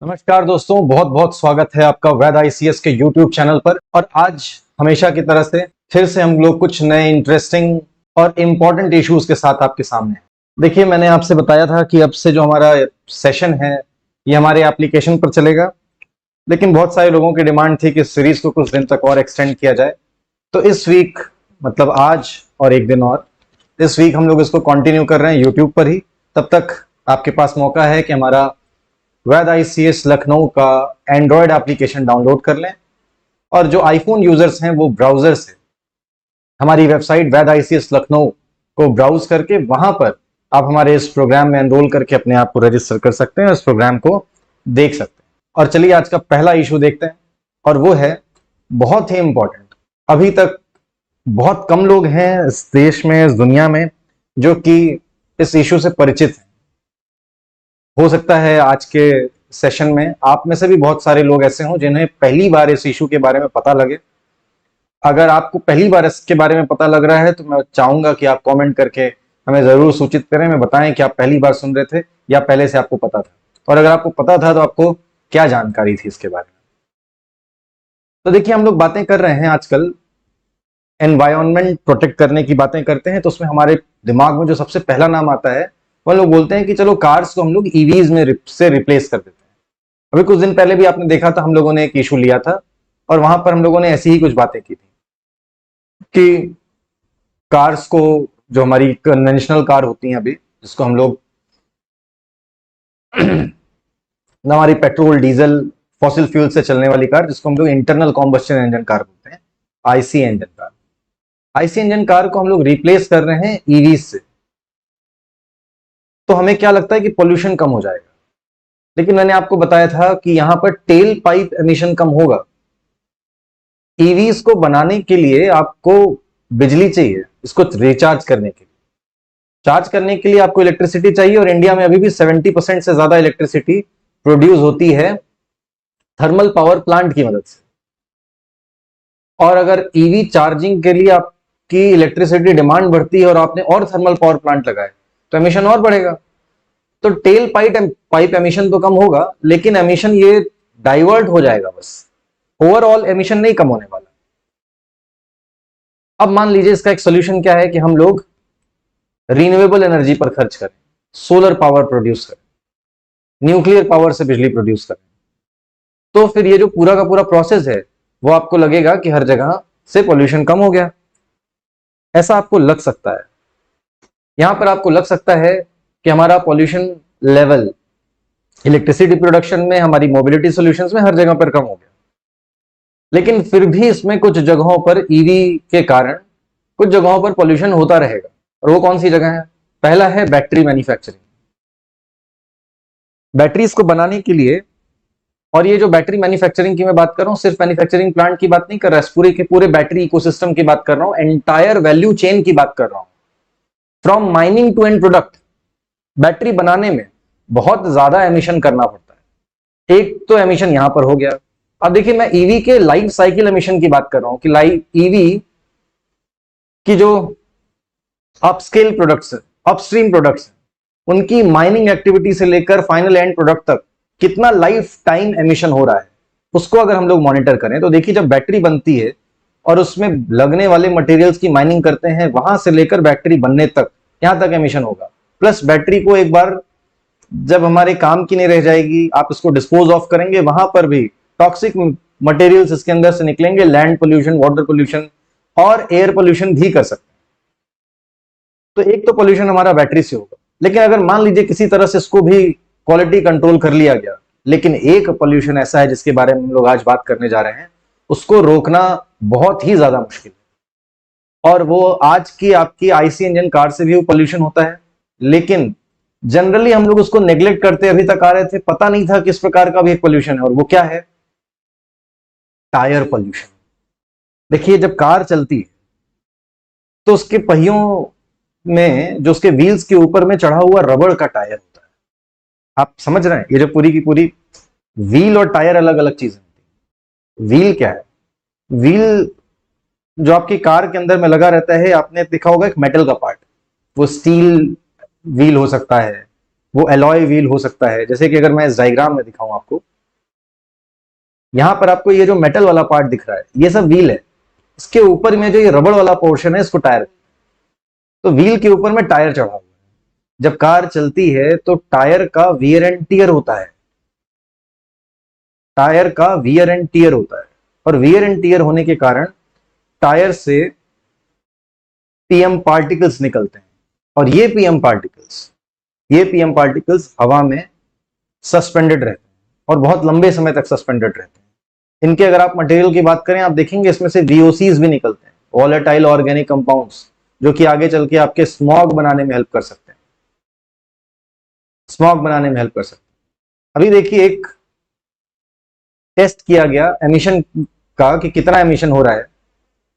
नमस्कार दोस्तों, बहुत बहुत स्वागत है आपका वैद आईसीएस के यूट्यूब चैनल पर। और आज हमेशा की तरह से फिर से हम लोग कुछ नए इंटरेस्टिंग और इम्पोर्टेंट इश्यूज के साथ आपके सामने हैं। देखिए, मैंने आपसे बताया था कि अब से जो हमारा सेशन है ये हमारे एप्लीकेशन पर चलेगा, लेकिन बहुत सारे लोगों की डिमांड थी कि सीरीज को कुछ दिन तक और एक्सटेंड किया जाए। तो इस वीक, मतलब आज और एक दिन और, इस वीक हम लोग इसको कंटिन्यू कर रहे हैं यूट्यूब पर ही। तब तक आपके पास मौका है कि हमारा वैद आईसीएस लखनऊ का एंड्रॉयड एप्लीकेशन डाउनलोड कर लें, और जो आईफोन यूजर्स हैं वो ब्राउजर से हमारी वेबसाइट वैद आईसीएस लखनऊ को ब्राउज करके वहां पर आप हमारे इस प्रोग्राम में एनरोल करके अपने आप को रजिस्टर कर सकते हैं, इस प्रोग्राम को देख सकते हैं। और चलिए आज का पहला इशू देखते हैं, और वो है बहुत ही इंपॉर्टेंट। अभी तक बहुत कम लोग हैं इस देश में, इस दुनिया में, जो कि इस इशू से परिचित हैं। हो सकता है आज के सेशन में आप में से भी बहुत सारे लोग ऐसे हों जिन्हें पहली बार इस इशू के बारे में पता लगे। अगर आपको पहली बार इसके बारे में पता लग रहा है तो मैं चाहूंगा कि आप कमेंट करके हमें जरूर सूचित करें, मैं बताएं कि आप पहली बार सुन रहे थे या पहले से आपको पता था, और अगर आपको पता था तो आपको क्या जानकारी थी इसके बारे में। तो देखिए, हम लोग बातें कर रहे हैं आजकल एनवायरनमेंट प्रोटेक्ट करने की बातें करते हैं, तो उसमें हमारे दिमाग में जो सबसे पहला नाम आता है वो लोग बोलते हैं कि चलो कार्स को हम लोग ईवीज में से रिप्लेस कर देते हैं। अभी कुछ दिन पहले भी आपने देखा था, हम लोगों ने एक इशू लिया था और वहां पर हम लोगों ने ऐसी ही कुछ बातें की थी कि कार्स को, जो हमारी कन्वेंशनल कार होती हैं अभी, जिसको हम लोग हमारी पेट्रोल डीजल फॉसिल फ्यूल से चलने वाली कार, जिसको हम लोग इंटरनल कॉम्बस्शन इंजन कार बोलते हैं, IC engine car, IC engine car को हम लोग रिप्लेस कर रहे हैं ईवी से। तो हमें क्या लगता है कि पोल्यूशन कम हो जाएगा, लेकिन मैंने आपको बताया था कि यहां पर टेल पाइप एमिशन कम होगा। ईवीज को बनाने के लिए आपको बिजली चाहिए, इसको रिचार्ज करने के लिए, चार्ज करने के लिए आपको इलेक्ट्रिसिटी चाहिए, और इंडिया में अभी भी 70% से ज्यादा इलेक्ट्रिसिटी प्रोड्यूस होती है थर्मल पावर प्लांट की मदद से। और अगर ईवी चार्जिंग के लिए आपकी इलेक्ट्रिसिटी डिमांड बढ़ती है और आपने और थर्मल पावर प्लांट लगाए तो एमिशन और बढ़ेगा। तो टेल पाइप एमिशन तो कम होगा, लेकिन एमिशन ये डाइवर्ट हो जाएगा, बस ओवरऑल एमिशन नहीं कम होने वाला। अब मान लीजिए इसका एक सोल्यूशन क्या है कि हम लोग रिन्यूएबल एनर्जी पर खर्च करें, सोलर पावर प्रोड्यूस करें, न्यूक्लियर पावर से बिजली प्रोड्यूस करें। तो फिर ये जो पूरा का पूरा प्रोसेस है वो आपको लगेगा कि हर जगह से पोल्यूशन कम हो गया। ऐसा आपको लग सकता है, यहां पर आपको लग सकता है कि हमारा पॉल्यूशन लेवल इलेक्ट्रिसिटी प्रोडक्शन में, हमारी मोबिलिटी सॉल्यूशंस में, हर जगह पर कम हो गया। लेकिन फिर भी इसमें कुछ जगहों पर ईवी के कारण कुछ जगहों पर पॉल्यूशन होता रहेगा। और वो कौन सी जगह है? पहला है बैटरी मैन्युफैक्चरिंग। बैटरीज को बनाने के लिए, और ये जो बैटरी मैन्युफैक्चरिंग की मैं बात कर रहा हूं, सिर्फ मैन्युफैक्चरिंग प्लांट की बात नहीं कर रहा, पूरे के पूरे बैटरी इकोसिस्टम की बात कर रहा हूं, एंटायर वैल्यू चेन की बात कर रहा हूं, from mining to end product. Battery बनाने में बहुत ज्यादा एमिशन करना पड़ता है। एक तो एमिशन यहां पर हो गया। अब देखिए, मैं ईवी के लाइफ साइकिल एमिशन की बात कर रहा हूं कि ईवी की जो अपस्केल प्रोडक्ट्स, अपस्ट्रीम प्रोडक्ट्स, उनकी माइनिंग एक्टिविटी से लेकर फाइनल एंड प्रोडक्ट तक कितना लाइफ टाइम एमिशन हो रहा है, उसको अगर हम लोग मॉनिटर करें तो देखिए, जब बैटरी बनती है और उसमें लगने वाले मटेरियल्स की माइनिंग करते हैं, वहां से लेकर बैटरी बनने तक, यहां तक एमिशन होगा। प्लस बैटरी को एक बार जब हमारे काम की नहीं रह जाएगी, आप इसको डिस्पोज ऑफ करेंगे, वहां पर भी टॉक्सिक मटेरियल्स इसके अंदर से निकलेंगे, लैंड पोल्यूशन, वाटर पोल्यूशन और एयर पोल्यूशन भी कर सकते हैं। तो एक तो पोल्यूशन हमारा बैटरी से होगा। लेकिन अगर मान लीजिए किसी तरह से इसको भी क्वालिटी कंट्रोल कर लिया गया, लेकिन एक पोल्यूशन ऐसा है जिसके बारे में हम लोग आज बात करने जा रहे हैं, उसको रोकना बहुत ही ज्यादा मुश्किल है। और वो आज की आपकी आईसी इंजन कार से भी वो पोल्यूशन होता है, लेकिन जनरली हम लोग उसको नेग्लेक्ट करते अभी तक आ रहे थे, पता नहीं था किस प्रकार का भी एक पोल्यूशन है, और वो क्या है? Tyre pollution. देखिए, जब कार चलती है तो उसके पहियों में, जो उसके व्हील्स के ऊपर में चढ़ा हुआ रबड़ का टायर होता है। आप समझ रहे हैं? ये जो पूरी की पूरी व्हील और टायर अलग अलग चीजें होती है। व्हील क्या है? व्हील जो आपकी कार के अंदर में लगा रहता है, आपने देखा होगा एक मेटल का पार्ट, वो स्टील व्हील हो सकता है, वो एलॉय व्हील हो सकता है। जैसे कि अगर मैं इस डायग्राम में दिखाऊं आपको, यहां पर आपको ये जो मेटल वाला पार्ट दिख रहा है ये सब व्हील है, इसके ऊपर में जो ये रबड़ वाला पोर्शन है इसको टायर। तो व्हील के ऊपर में टायर चढ़ा हुआ है। जब कार चलती है तो टायर का वियर एंड टियर होता है, टायर का वियर एंड टियर होता है, और वियर एंड टियर होने के कारण टायर से पीएम पार्टिकल्स निकलते हैं, और ये पीएम पार्टिकल्स हवा में सस्पेंडेड रहते हैं और बहुत लंबे समय तक सस्पेंडेड रहते हैं। इनके अगर आप मटेरियल की बात करें, आप देखेंगे इसमें से VOCs भी निकलते हैं, वॉलेटाइल ऑर्गेनिक कंपाउंड्स, जो कि आगे चल के आपके स्मॉग बनाने में हेल्प कर सकते हैं, अभी देखिए एक टेस्ट किया गया एमिशन का कि कितना एमिशन हो रहा है।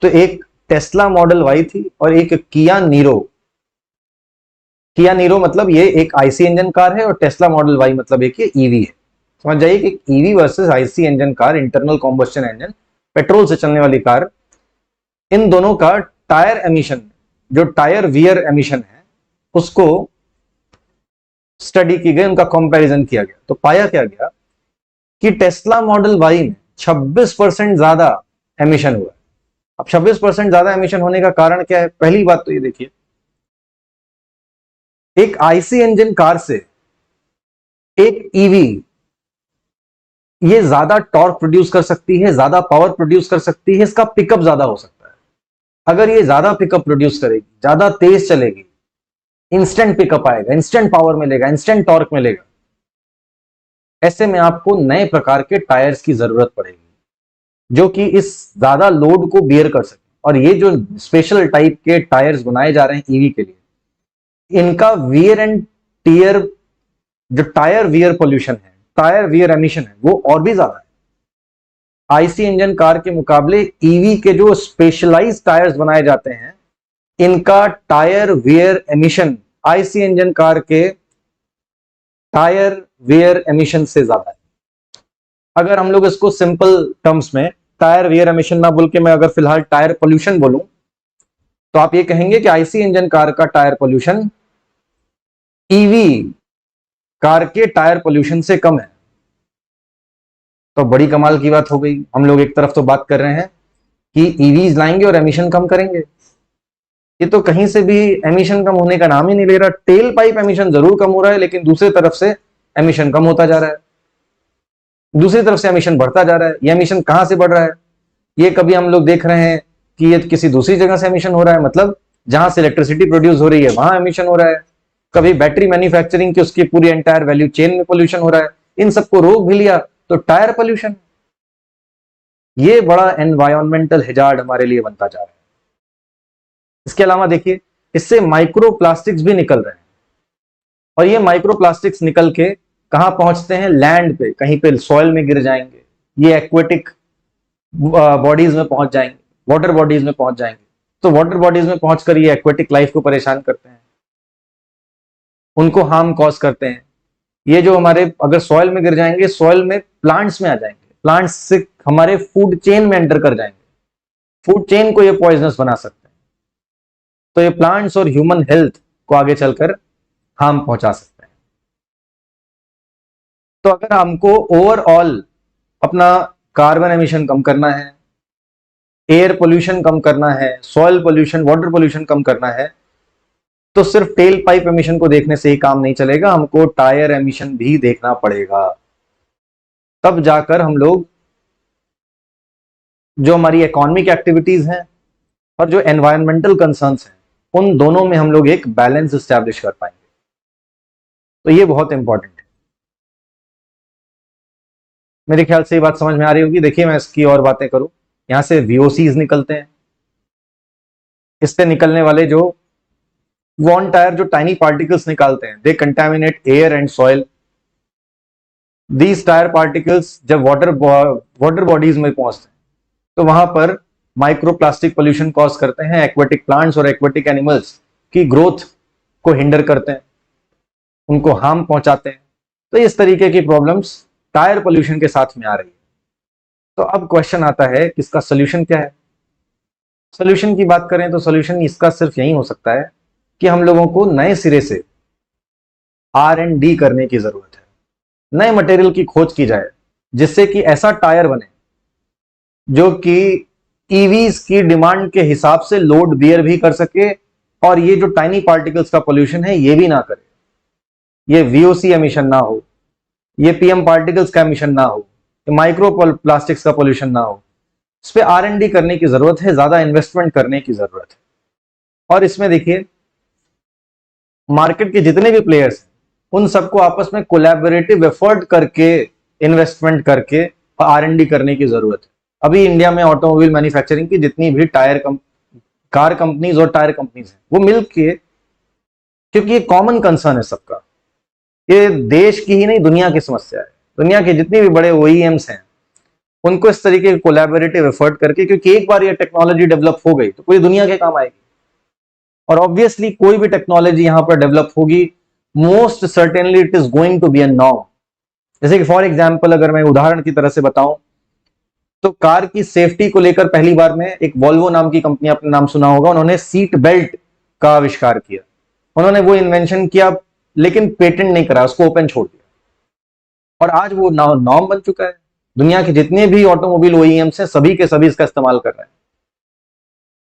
तो एक टेस्ला मॉडल वाई थी और एक किया नीरो मतलब ये एक आईसी इंजन कार है, और टेस्ला मॉडल वाई मतलब एक ये ईवी है। समझ जाइए कि EV versus IC engine car, internal combustion engine, petrol से चलने वाली कार, इन दोनों का टायर एमिशन, जो टायर वियर एमिशन है, उसको स्टडी की गई, उनका कंपैरिजन किया गया। तो पाया क्या गया कि टेस्ला मॉडल वाई में 26% ज्यादा एमिशन हुआ। अब 26% ज्यादा एमिशन होने का कारण क्या है? पहली बात तो ये देखिए, एक आईसी इंजन कार से एक ईवी ये ज्यादा टॉर्क प्रोड्यूस कर सकती है, ज्यादा पावर प्रोड्यूस कर सकती है, इसका पिकअप ज्यादा हो सकता है। अगर ये ज्यादा पिकअप प्रोड्यूस करेगी, ज्यादा तेज चलेगी, इंस्टेंट पिकअप आएगा, इंस्टेंट पावर मिलेगा, इंस्टेंट टॉर्क मिलेगा, ऐसे में आपको नए प्रकार के टायर्स की जरूरत पड़ेगी जो कि इस ज्यादा लोड को बियर कर सके। और ये जो स्पेशल टाइप के टायर्स बनाए जा रहे हैं ईवी के लिए, इनका वियर एंड टियर, जो टायर वियर पोल्यूशन है, टायर वियर एमिशन है, वो और भी ज्यादा है। आईसी इंजन कार के मुकाबले ईवी के जो स्पेशलाइज्ड टायर्स बनाए जाते हैं, इनका tyre wear emission IC engine car के टायर वियर एमिशन से ज्यादा है। अगर हम लोग इसको सिंपल टर्म्स में टायर वियर एमिशन ना बोल के मैं अगर फिलहाल टायर पोल्यूशन बोलूं, तो आप ये कहेंगे कि आईसी इंजन कार का टायर पोल्यूशन ईवी कार के टायर पोल्यूशन से कम है। तो बड़ी कमाल की बात हो गई। हम लोग एक तरफ तो बात कर रहे हैं कि ईवीज लाएंगे और एमिशन कम करेंगे, ये तो कहीं से भी एमिशन कम होने का नाम ही नहीं ले रहा। टेल पाइप एमिशन जरूर कम हो रहा है, लेकिन दूसरी तरफ से एमिशन कम होता जा रहा है, दूसरी तरफ से एमिशन बढ़ता जा रहा है। ये एमिशन कहां से बढ़ रहा है? ये कभी हम लोग देख रहे हैं कि ये किसी दूसरी जगह से एमिशन हो रहा है, मतलब जहां से इलेक्ट्रिसिटी प्रोड्यूस हो रही है वहां एमिशन हो रहा है। कभी बैटरी मैन्युफैक्चरिंग की उसकी पूरी एंटायर वैल्यू चेन में पोल्यूशन हो रहा है। इन सबको रोक भी लिया तो टायर पोल्यूशन, ये बड़ा एनवायरमेंटल हैजार्ड हमारे लिए बनता जा रहा है। इसके अलावा देखिए, इससे माइक्रो प्लास्टिक्स भी निकल रहे हैं, और ये माइक्रो प्लास्टिक्स निकल के कहां पहुंचते हैं? लैंड पे, कहीं पे सॉइल में गिर जाएंगे, ये एक्वेटिक बॉडीज में पहुंच जाएंगे, वाटर बॉडीज में पहुंच जाएंगे। तो वाटर बॉडीज में पहुंचकर ये एक्वेटिक लाइफ को परेशान करते हैं, उनको हार्म कॉज करते हैं। ये जो हमारे अगर सॉइल में गिर जाएंगे, सॉइल में प्लांट्स में आ जाएंगे, प्लांट्स से हमारे फूड चेन में एंटर कर जाएंगे, फूड चेन को ये पॉइजनस बना सकते हैं। तो ये प्लांट्स और ह्यूमन हेल्थ को आगे चलकर हार्म पहुंचा सकते हैं। तो अगर हमको ओवरऑल अपना कार्बन एमिशन कम करना है, एयर पोल्यूशन कम करना है, सॉइल पोल्यूशन, वाटर पोल्यूशन कम करना है, तो सिर्फ टेल पाइप एमिशन को देखने से ही काम नहीं चलेगा, हमको टायर एमिशन भी देखना पड़ेगा। तब जाकर हम लोग जो हमारी इकोनॉमिक एक्टिविटीज हैं और जो एनवायरमेंटल कंसर्न्स हैं, उन दोनों में हम लोग एक बैलेंस एस्टैब्लिश कर पाएंगे। तो ये बहुत इंपॉर्टेंट है। मेरे ख्याल से ये बात समझ में आ रही होगी। देखिए, मैं इसकी और बातें करूं, यहां से VOCs निकलते हैं, इससे निकलने वाले जो वॉन टायर जो टाइनी पार्टिकल्स निकालते हैं, they contaminate air and soil. These tyre particles जब वाटर बॉडीज में पहुंचते हैं तो वहां पर माइक्रोप्लास्टिक पोल्यूशन कॉज करते हैं, एक्वेटिक प्लांट्स और एक्वेटिक एनिमल्स की ग्रोथ को हिंडर करते हैं, उनको हार्म पहुंचाते हैं। तो इस तरीके की प्रॉब्लम्स टायर पोल्यूशन के साथ में आ रही है। तो अब क्वेश्चन आता है कि इसका सोल्यूशन क्या है? सोल्यूशन की बात करें तो सोल्यूशन इसका सिर्फ यही हो सकता है कि हम लोगों को नए सिरे से R&D करने की जरूरत है, नए मटेरियल की खोज की जाए जिससे कि ऐसा टायर बने जो कि ईवीज की डिमांड के हिसाब से लोड बियर भी कर सके, और ये जो टाइनी पार्टिकल्स का पोल्यूशन है ये भी ना करे, ये वीओसी एमिशन ना हो, ये पीएम पार्टिकल्स का एमिशन ना हो, ये माइक्रो प्लास्टिक्स का पोल्यूशन ना हो। इस पे R&D करने की जरूरत है, ज्यादा इन्वेस्टमेंट करने की जरूरत है। और इसमें देखिए मार्केट के जितने भी प्लेयर्स हैं उन सबको आपस में कोलैबोरेटिव एफर्ट करके, इन्वेस्टमेंट करके R&D करने की जरूरत है। अभी इंडिया में ऑटोमोबाइल मैन्युफैक्चरिंग की जितनी भी कार कंपनीज और टायर कंपनीज हैं वो मिलके, क्योंकि ये कॉमन कंसर्न है सबका, ये देश की ही नहीं दुनिया की समस्या है। दुनिया के जितने भी बड़े OEMs हैं उनको इस तरीके के कोलैबोरेटिव एफर्ट करके, क्योंकि एक बार ये टेक्नोलॉजी डेवलप हो गई तो पूरी दुनिया के काम आएगी। और ऑब्वियसली कोई भी टेक्नोलॉजी यहां पर डेवलप होगी, most certainly it is going to be a norm. जैसे कि फॉर एग्जांपल अगर मैं उदाहरण की तरह से बताऊं तो कार की सेफ्टी को लेकर पहली बार में एक वॉल्वो नाम की कंपनी, आपने नाम सुना होगा, उन्होंने सीट बेल्ट का आविष्कार किया। उन्होंने वो इन्वेंशन किया लेकिन पेटेंट नहीं करा, उसको ओपन छोड़ दिया, और आज वो नॉर्म बन चुका है। दुनिया के जितने भी ऑटोमोबाइल OEMs हैं सभी के सभी इसका इस्तेमाल कर रहे हैं।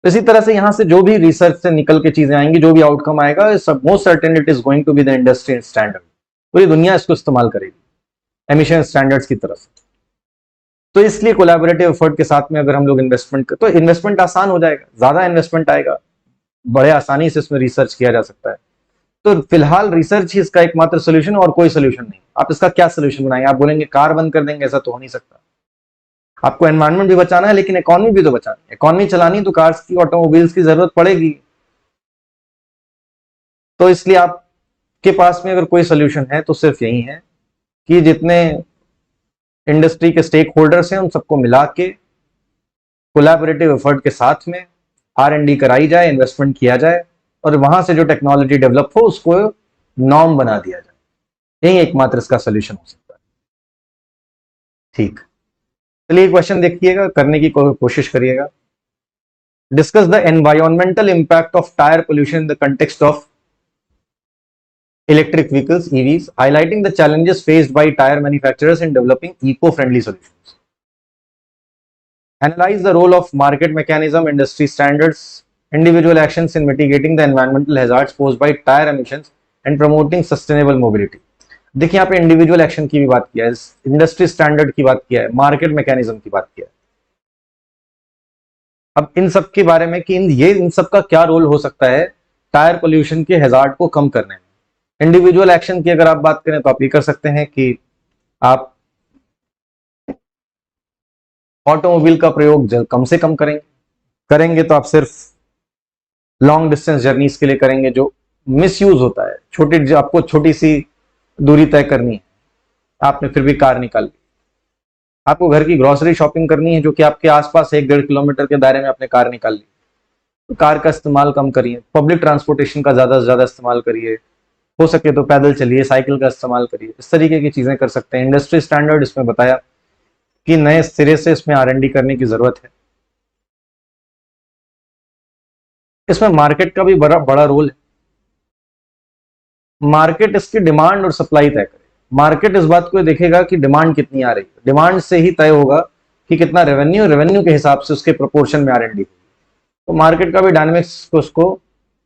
इसी तरह से यहां से जो भी रिसर्च से निकल के चीजें आएंगी, जो भी आउटकम आएगा, most certain it is going to be the industry standard. पूरी दुनिया इसको इस्तेमाल करेगी एमिशन स्टैंडर्ड्स की तरफ से। तो इसलिए कोलैबोरेटिव एफर्ट के साथ में अगर हम लोग इन्वेस्टमेंट तो इन्वेस्टमेंट आसान हो जाएगा, ज्यादा इन्वेस्टमेंट आएगा, बड़े आसानी से इसमें रिसर्च किया जा सकता है। तो फिलहाल रिसर्च ही इसका एकमात्र सोल्यूशन, और कोई सोल्यूशन नहीं। आप इसका क्या सोल्यूशन बनाएंगे? आप बोलेंगे कार बंद कर देंगे, ऐसा तो हो नहीं सकता। आपको एनवायरनमेंट भी बचाना है लेकिन इकोनॉमी भी तो बचानी है। इकोनॉमी चलानी तो कार्स की, ऑटोमोबाइल्स की जरूरत पड़ेगी। तो इसलिए आपके पास में अगर कोई सोल्यूशन है तो सिर्फ यही है कि जितने इंडस्ट्री के स्टेक होल्डर्स हैं उन सबको मिला के कोलैबोरेटिव एफर्ट के साथ में R&D कराई जाए, इन्वेस्टमेंट किया जाए, और वहां से जो टेक्नोलॉजी डेवलप हो उसको नॉर्म बना दिया जाए। यही एकमात्र इसका सोल्यूशन हो सकता है। ठीक, चलिए क्वेश्चन देखिएगा, करने की कोशिश करिएगा। Discuss the environmental impact of tyre pollution in the context of electric vehicles EVs, highlighting the challenges faced by tire manufacturers in developing eco-friendly solutions. Analyze the role of market mechanism, industry standards, individual actions in mitigating the environmental hazards posed by tire emissions and promoting sustainable mobility. देखिए यहाँ पे individual action की भी बात किया है, industry standard की बात किया है, मार्केट मैकेनिज्म की बात किया है। अब इन सब के बारे में कि इन सब का क्या रोल हो सकता है टायर पोल्यूशन के हैजार्ड को कम करने में। इंडिविजुअल एक्शन की अगर आप बात करें तो आप ये कर सकते हैं कि आप ऑटोमोबाइल का प्रयोग कम से कम करेंगे तो आप सिर्फ लॉन्ग डिस्टेंस जर्नीज के लिए करेंगे, जो मिसयूज होता है। आपको छोटी सी दूरी तय करनी है, आपने फिर भी कार निकाल ली। आपको घर की ग्रोसरी शॉपिंग करनी है जो कि आपके आसपास 1-1.5 किलोमीटर के दायरे में आपने कार निकाल ली, तो कार का इस्तेमाल कम करिए। पब्लिक ट्रांसपोर्टेशन का ज्यादा से ज्यादा इस्तेमाल करिए, हो सके तो पैदल चलिए, साइकिल का इस्तेमाल करिए। इस तरीके की चीजें कर सकते हैं। इंडस्ट्री स्टैंडर्ड इसमें बताया कि नए सिरे से इसमें R&D करने की जरूरत है। इसमें मार्केट का भी बड़ा रोल है। मार्केट इसकी डिमांड और सप्लाई तय करे। मार्केट इस बात को देखेगा कि डिमांड कितनी आ रही है, डिमांड से ही तय होगा कि कितना रेवेन्यू के हिसाब से उसके प्रोपोर्शन में R&D होगी। तो मार्केट का भी डायनेमिक्स को उसको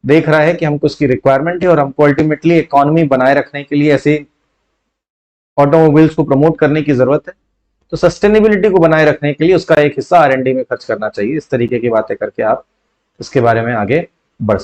देख रहा है कि हमको उसकी रिक्वायरमेंट है, और हमको अल्टीमेटली इकोनॉमी बनाए रखने के लिए ऐसे ऑटोमोबाइल्स को प्रमोट करने की जरूरत है। तो सस्टेनेबिलिटी को बनाए रखने के लिए उसका एक हिस्सा R&D में खर्च करना चाहिए। इस तरीके की बातें करके आप इसके बारे में आगे बढ़ सकते हैं।